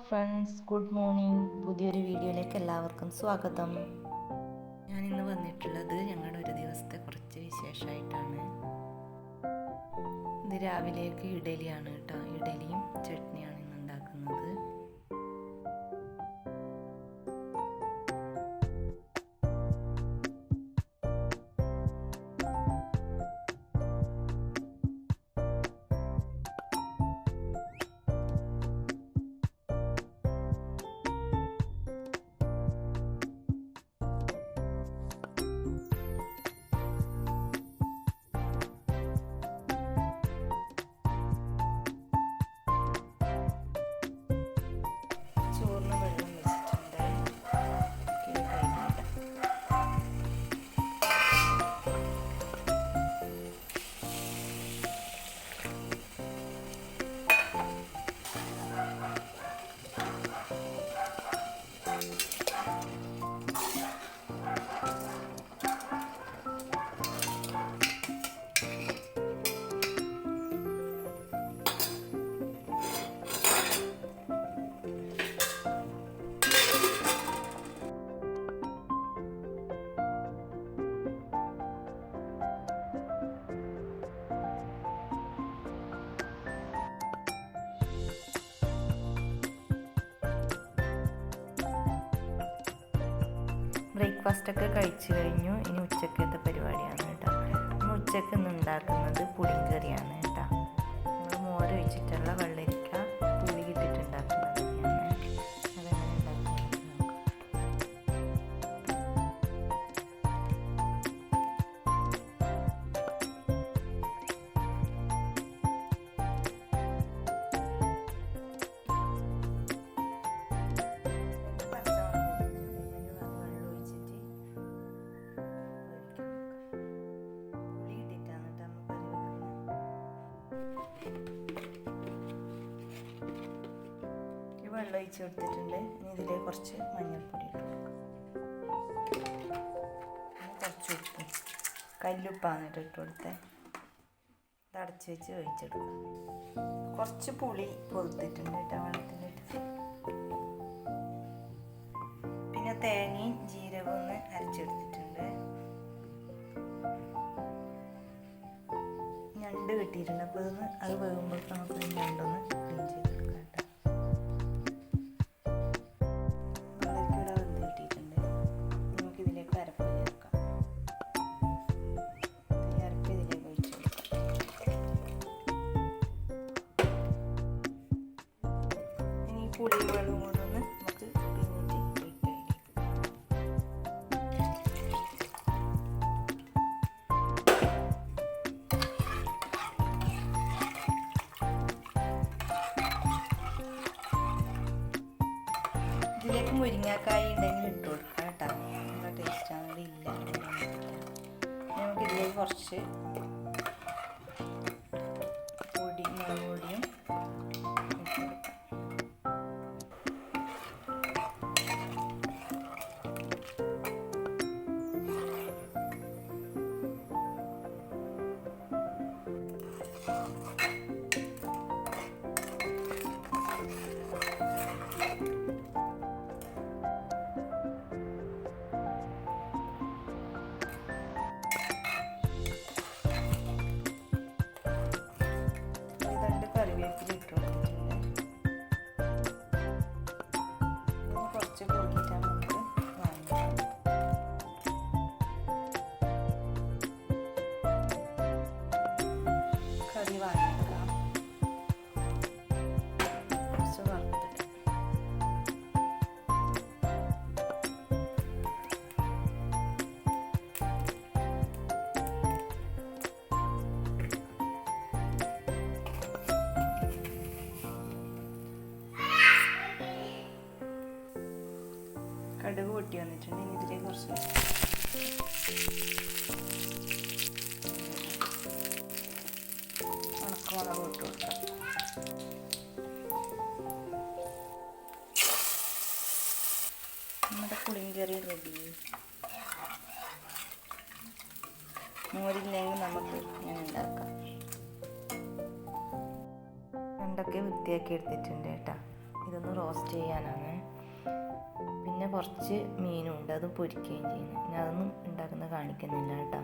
Friends, good morning. പുതിയൊരു വീഡിയോയിലേക്ക് എല്ലാവർക്കും സ്വാഗതം. ഞാനിന്ന് വന്നിട്ടുള്ളത് ഞങ്ങളുടെ ഒരു ദിവസത്തെ കുറച്ച് വിശേഷമായിട്ടാണ്. ഇത് രാവിലേക്ക് ഇഡലിയാണ് കേട്ടോ. ഇഡലിയും ചട്നിയാണ് ഇന്ന് ഉണ്ടാക്കുന്നത്. ചോറിന് വെള്ളം വെച്ചിട്ടുണ്ട്. ബ്രേക്ക്ഫാസ്റ്റൊക്കെ കഴിച്ചു കഴിഞ്ഞു. ഇനി ഉച്ചക്കത്തെ പരിപാടിയാണ് കേട്ടോ. നമ്മൾ ഉച്ചക്ക് ഇന്ന് ഉണ്ടാക്കുന്നത് പുളിങ്കറിയാണ് കേട്ടോ. നമ്മൾ മോര് ഒഴിച്ചിട്ടുള്ള വെള്ളരിക്ക പുളി ഇട്ടിട്ടുണ്ടാക്കുന്ന കറിയാണ്. അതെങ്ങനെ ഉണ്ടാക്കുന്നത് നോക്കാം. വെള്ളം ഒഴിച്ച് കൊടുത്തിട്ടുണ്ട്. ഇനി ഇതിലേക്ക് കുറച്ച് മഞ്ഞൾപ്പൊടി ഇട്ട് കൊടുക്കാം. കുറച്ച് ഉപ്പ്, കല്ലുപ്പാണ് ഇട്ട് കൊടുത്തത്. ഇത് അടച്ച് വെച്ച് ഒഴിച്ചെടുക്കാം. കുറച്ച് പുളി പൊതിർത്തിട്ടുണ്ട് കേട്ടോ വെള്ളത്തിലിട്ട്. പിന്നെ തേങ്ങയും ജീരകവും ഒന്ന് അരച്ചെടുത്തിട്ടുണ്ട്. ഞണ്ട് കിട്ടിയിട്ടുണ്ട്. അപ്പോൾ അത് വേകുമ്പോൾ നമുക്ക് ഞണ്ടൊന്ന് ക്ലീൻ ചെയ്തെടുക്കാം. പുളി വെള്ളം കൊണ്ടൊന്ന് നമുക്ക് പിന്നിട്ട് ഒഴിക്കാം. ഇതിലേക്ക് മുരിങ്ങാക്കായ ഉണ്ടെങ്കിൽ ഇട്ട് കൊടുക്കാം കേട്ടോ. നല്ല ടേസ്റ്റാണ്. അത് ഇല്ല നമുക്ക് ഇതിലേക്ക് കുറച്ച് മുളക് പൊടിയും കറിവേപ്പില ഇട്ട് കൊടുത്തിട്ടുണ്ട്. കുറച്ച് കൂടിയിട്ട് നമുക്ക് വാങ്ങിക്കാം. കറി വാങ്ങിക്കാം. കുറച്ച് വറുത്തിട്ട് കടുക് പൊട്ടി വന്നിട്ടുണ്ട്. ഇനി ഇതിലേക്ക് കുറച്ച് ഉണക്കമുളക് ഇട്ട് കൊടുക്കാം. നമ്മുടെ പുളിങ്കറി റെഡി. മോരില്ലെങ്കിൽ നമുക്ക് ഇങ്ങനെ ഉണ്ടാക്കാം. രണ്ടൊക്കെ വൃത്തിയാക്കി എടുത്തിട്ടുണ്ട് കേട്ടോ. ഇതൊന്ന് റോസ്റ്റ് ചെയ്യാനാണ്. പിന്നെ കുറച്ച് മീനുണ്ട്, അത് പൊരിക്കുകയും ചെയ്യുന്നു. ഞാൻ അതൊന്നും ഉണ്ടാക്കുന്നത് കാണിക്കുന്നില്ല കേട്ടോ.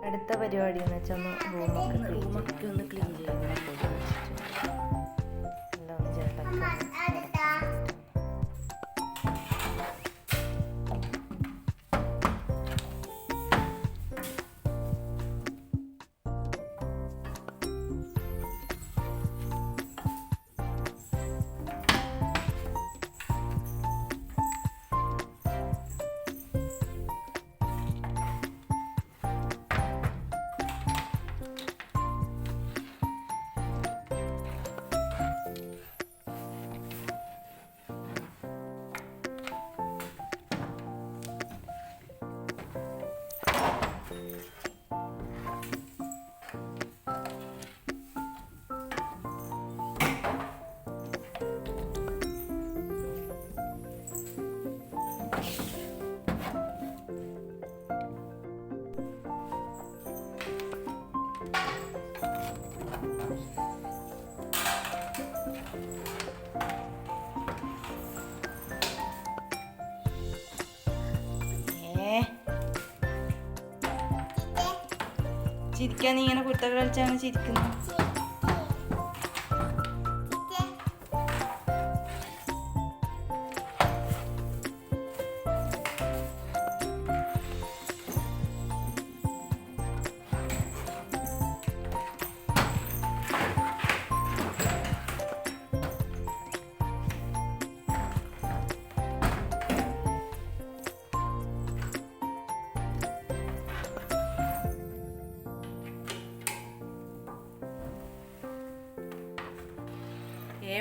അടുത്ത പരിപാടി എന്ന് വെച്ചാൽ റൂമൊക്കെ ഒന്ന് ക്ലീൻ ചെയ്യുന്ന പൊടി വെച്ചിട്ടുണ്ട്. എല്ലാം ഒന്ന് ചെറുതാക്കി ചിരിക്കാൻ. നീ ഇങ്ങനെ കുരുത്തൊക്കെ കളിച്ചാണ് ചിരിക്കുന്നത്.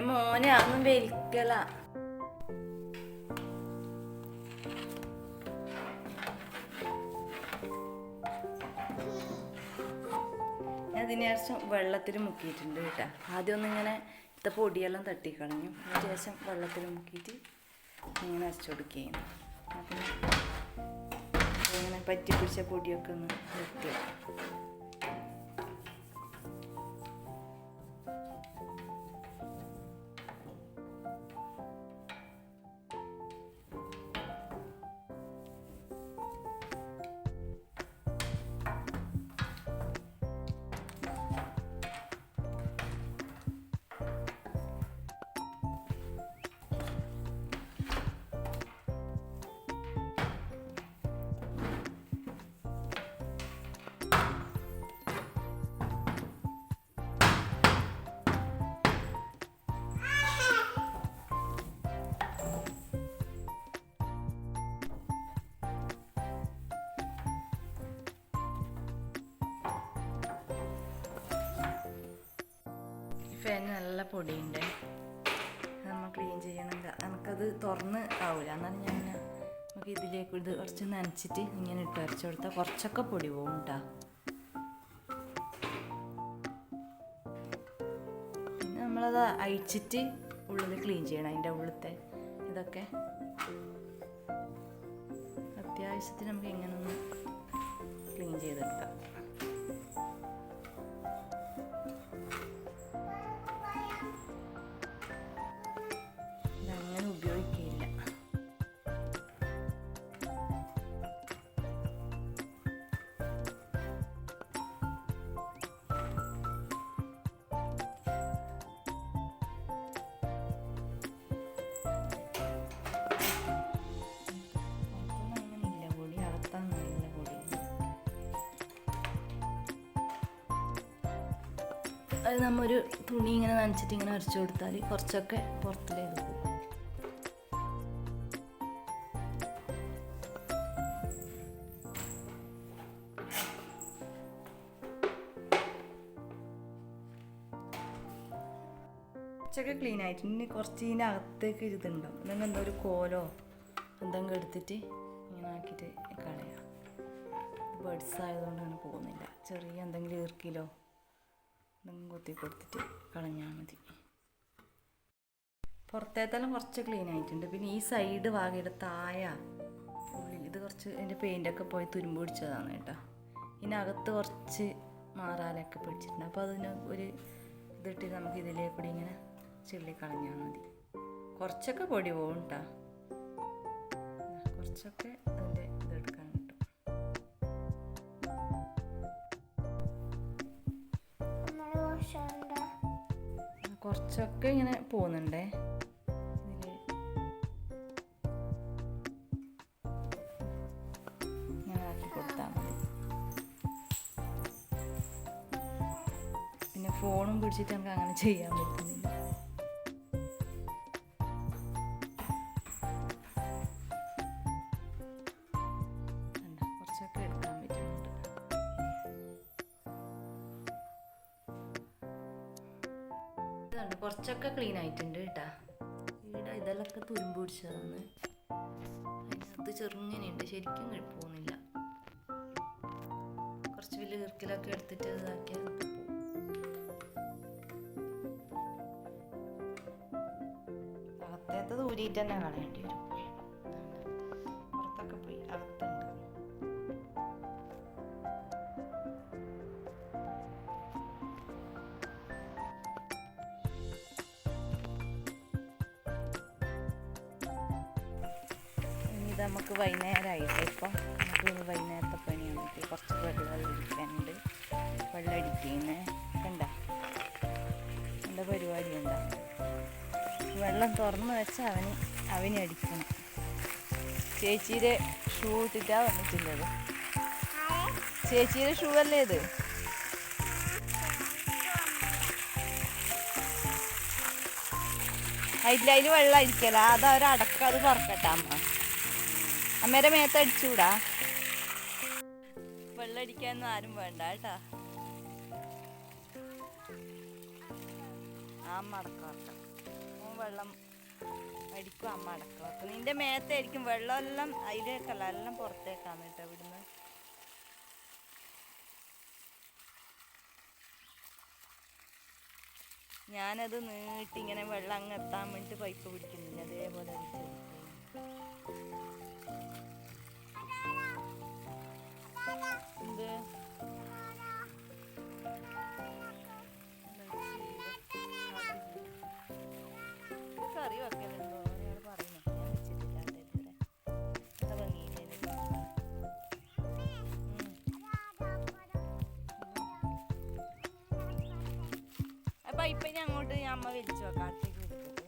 മോനെ അതൊന്നും വലിക്കല. അതിന് ശേഷം വെള്ളത്തിൽ മുക്കിയിട്ടുണ്ട് കേട്ടോ. ആദ്യം ഒന്ന് ഇങ്ങനെ ഇത്ത പൊടിയെല്ലാം തട്ടിക്കളഞ്ഞു. അതിന് ശേഷം വെള്ളത്തിൽ മുക്കിയിട്ട് ഇങ്ങനെ അരച്ചു കൊടുക്കുകയാണ്. അപ്പം ഇങ്ങനെ പറ്റി പിടിച്ച പൊടിയൊക്കെ ഒന്ന് നിർത്തി. ഫാന് നല്ല പൊടിയുണ്ട്, നമ്മൾ ക്ലീൻ ചെയ്യണമെങ്കിൽ നമുക്കത് തുറന്ന് ആവില്ല. എന്നാലും ഞാൻ നമുക്ക് ഇതിലേക്ക് ഇത് കുറച്ച് നനച്ചിട്ട് ഇങ്ങനെ ഇട്ട് അരച്ചു കൊടുത്താൽ കുറച്ചൊക്കെ പൊടി പോകും കേട്ടോ. പിന്നെ നമ്മളത് അഴിച്ചിട്ട് ഉള്ളിൽ ക്ലീൻ ചെയ്യണം. അതിൻ്റെ ഉള്ളിലത്തെ ഇതൊക്കെ അത്യാവശ്യത്തിന് നമുക്ക് ഇങ്ങനെ ഒന്ന് ക്ലീൻ ചെയ്തെടുക്കാം. അത് നമ്മൊരു തുണി ഇങ്ങനെ നനച്ചിട്ട് ഇങ്ങനെ അരച്ചു കൊടുത്താൽ കുറച്ചൊക്കെ പുറത്തിലേക്ക് പോകും. കുറച്ചൊക്കെ ക്ലീൻ ആയിട്ട് ഇനി കുറച്ച് ഇതിൻ്റെ അകത്തേക്ക് ഇതുണ്ടാവും. എന്തെങ്കിലും എന്തോ ഒരു കോലോ എന്തെങ്കിലും എടുത്തിട്ട് ഇങ്ങനെ ആക്കിയിട്ട് കളയാം. ബേഡ്സ് ആയതുകൊണ്ട് അങ്ങനെ പോകുന്നില്ല. ചെറിയ എന്തെങ്കിലും ഈർക്കിലോ എന്തെങ്കിലും കുത്തി കൊടുത്തിട്ട് കളഞ്ഞാൽ മതി. പുറത്തേത്തെല്ലാം കുറച്ച് ക്ലീൻ ആയിട്ടുണ്ട്. പിന്നെ ഈ സൈഡ് ഭാഗയുടെ താഴെ ഉള്ളിൽ ഇത് കുറച്ച് അതിൻ്റെ പെയിൻ്റൊക്കെ പോയി തുരുമ്പ് പിടിച്ചതാണ് കേട്ടോ. ഇതിനകത്ത് കുറച്ച് മാറാലൊക്കെ പിടിച്ചിട്ടുണ്ട്. അപ്പോൾ അതിന് ഒരു ഇതിട്ട് നമുക്ക് ഇതിലേക്ക് കൂടി ഇങ്ങനെ ചിള്ളിക്കളഞ്ഞാൽ മതി. കുറച്ചൊക്കെ പൊടി പോകും കേട്ടോ, കുറച്ചൊക്കെ അതിൻ്റെ ഇതെടുക്കാൻ കിട്ടും. കുറച്ചൊക്കെ ഇങ്ങനെ പോകുന്നുണ്ടേ. ഇതിൽ ഇങ്ങനെ ആക്കി കൊടുത്താൽ മതി. പിന്നെ ഫോണും പിടിച്ചിട്ട് നമുക്ക് അങ്ങനെ ചെയ്യാൻ പറ്റുന്നില്ല. കുറച്ചൊക്കെ എടുക്കാൻ പറ്റുന്നുണ്ട്. ഇതുണ്ട്, കുറച്ചൊക്കെ ക്ലീൻ ആയിട്ടുണ്ട് കേട്ടാ. ഇവിടെ ഇതെല്ലാം തുരുമ്പ് പിടിച്ചതാണ്. അതിനകത്ത് ചെറുങ്ങനെയുണ്ട്, ശരിക്കും പോകുന്നില്ല. കുറച്ച് വലിയ കിർക്കിലൊക്കെ എടുത്തിട്ട് ഇതാക്കിയാൽ അകത്തേത്തത് ഊരിയിട്ട് തന്നെ കളയേണ്ടി വരും. പുറത്തൊക്കെ പോയി അകത്തുണ്ട്. ഇനി ഇത് നമുക്ക് വൈകുന്നേരമായിട്ട് ഇപ്പം നമുക്ക് വൈകുന്നേരത്തെ പണിയാണ്. കുറച്ച് വെള്ളം ഇരിക്കാനുണ്ട്, വെള്ളം അടിക്കുന്നേ കണ്ട എൻ്റെ പരിപാടി എന്താ. വെള്ളം തുറന്ന് വെച്ചാൽ അവന് അടിക്കണം. ചേച്ചിയുടെ ഷൂ ഇട്ടിട്ടാ വന്നിട്ടുള്ളത്. ചേച്ചിയുടെ ഷൂ അല്ലേ ഇത്? അതിൽ വെള്ളം അടിക്കല, അത് അവരടക്കാതെ പറക്കട്ടെ. അമ്മേരെ മേത്ത് അടിച്ചൂടാ. വെള്ളം അടിക്കാനൊന്നും ആരും വേണ്ട കേട്ടാ. അമ്മ അടക്കം വെള്ളം അടിക്കും, അമ്മ അടക്കം. നിന്റെ മേത്തായിരിക്കും വെള്ളം എല്ലാം അതിലേക്കല്ല, എല്ലാം പുറത്തേക്കാണ് കേട്ടോ ഇവിടുന്ന്. ഞാനത് നീട്ടി ഇങ്ങനെ വെള്ളം അങ്ങ് എത്താൻ വേണ്ടിട്ട് പൈപ്പ് പിടിക്കുന്നില്ല, അതേപോലെ എന്ത് കറി വെക്കലുണ്ടോ ഒരാൾ പറയുന്നു, ഞാൻ വെച്ചിട്ടില്ല ഇതുവരെ. എന്താ ഭംഗിയില്ലേ. അപ്പൊ ഇപ്പൊ ഞാൻ അങ്ങോട്ട് അമ്മ വലിച്ചു വെക്കാം, അടുത്തേക്ക് വലിച്ചിട്ട്.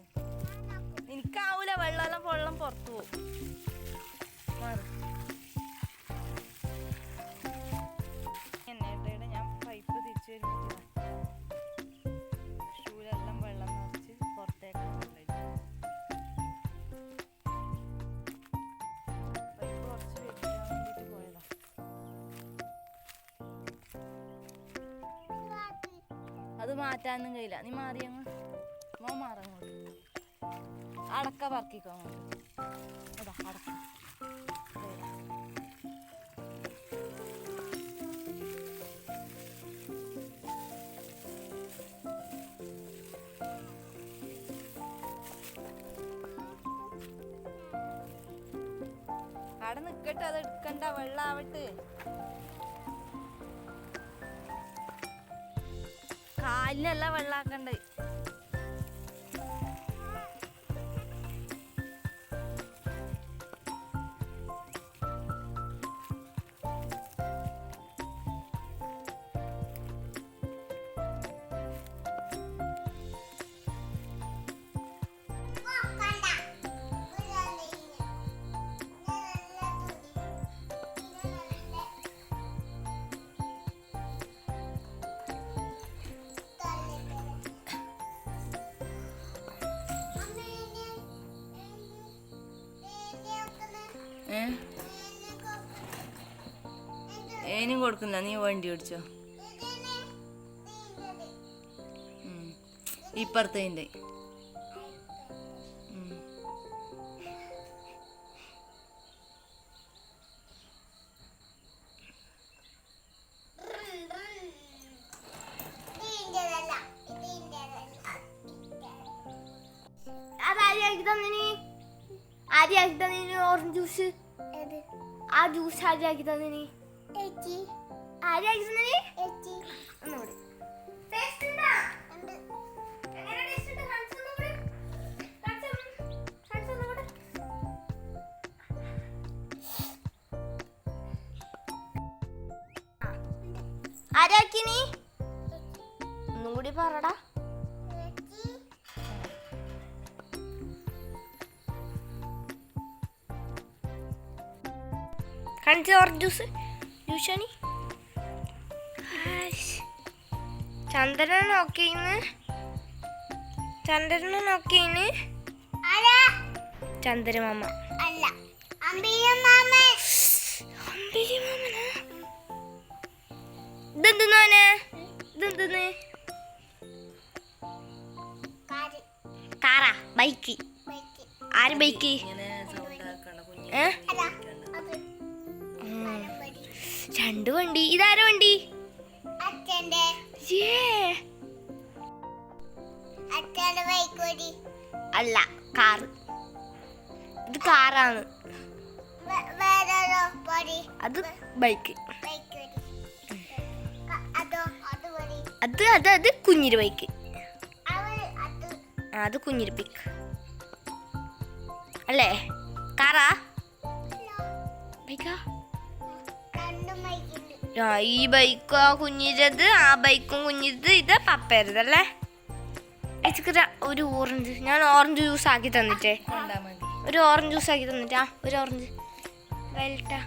എനിക്കാവൂല, വെള്ളം പുറത്തു പോകും. എന്നിട്ട് ഞാൻ പൈപ്പ് തിരിച്ചു വരുമ്പോൾ ഷൂലെല്ലാം വെള്ളം നിറച്ച് പുറത്തേക്കാണ് പൈപ്പ് കുറച്ച് വെക്കാൻ വേണ്ടിയിട്ട് പോയതാ. അത് മാറ്റാനൊന്നും കഴിയില്ല, നീ മാറിയങ്ങ് മാറങ്ങോട്ട്. അടക്ക പറക്കിക്കോ അങ്ങോട്ട്. അതാ അടക്ക. അവിടെ നിക്കട്ടെ, അത് എടുക്കണ്ട, വെള്ളാവട്ടെ. കാലിനല്ല വെള്ളാക്കണ്ടേ. ഏനും കൊടുക്കുന്ന, നീ വണ്ടി ഓടിച്ചോ. ഇപ്പുറത്തേൻ്റെ ആദ്യമാക്കി തന്നെ ഓറഞ്ച് ജ്യൂസ്. ആ ജ്യൂസ് ആദ്യമാക്കി തന്നെ ആദ്യമാക്കി തന്നെ ആരാക്കിനി ഒന്നും കൂടി പറടാ. കാണിച്ച ഓറഞ്ച് ജ്യൂസ് ജ്യൂസാണി. ചന്ദ്രൻ നോക്കിന്ന്, ചന്ദ്രനെ നോക്കിന്ന്. ചന്ദ്രമാമ അല്ല, അമ്പിളിമാമനാ. ഇതെന്തുന്നോനെ? ഇതെന്തുന്ന്? കാറാ? ബൈക്ക്? ആര് ബൈക്ക്? രണ്ട് വണ്ടി. ഇതാര വണ്ടി? അല്ല, കാറ്. ഇത് കാറാണ്, അത് ബൈക്ക്. അത് അത് അത് കുഞ്ഞിരി ബൈക്ക്. അത് കുഞ്ഞിരി ബൈക്ക് അല്ലേ? കാറാ? ബൈക്കാ? ഈ ബൈക്കും ആ കുഞ്ഞിരത്, ആ ബൈക്കും കുഞ്ഞിരത്, ഇത് പപ്പരുതല്ലേ? ഒരു ഓറഞ്ച്, ഞാൻ ഓറഞ്ച് ജ്യൂസ് ആക്കി തന്നിട്ടേ. ഒരു ഓറഞ്ച് ജ്യൂസ് ആക്കി തന്നിട്ടാ. ഒരു ഓറഞ്ച് വയലറ്റാ.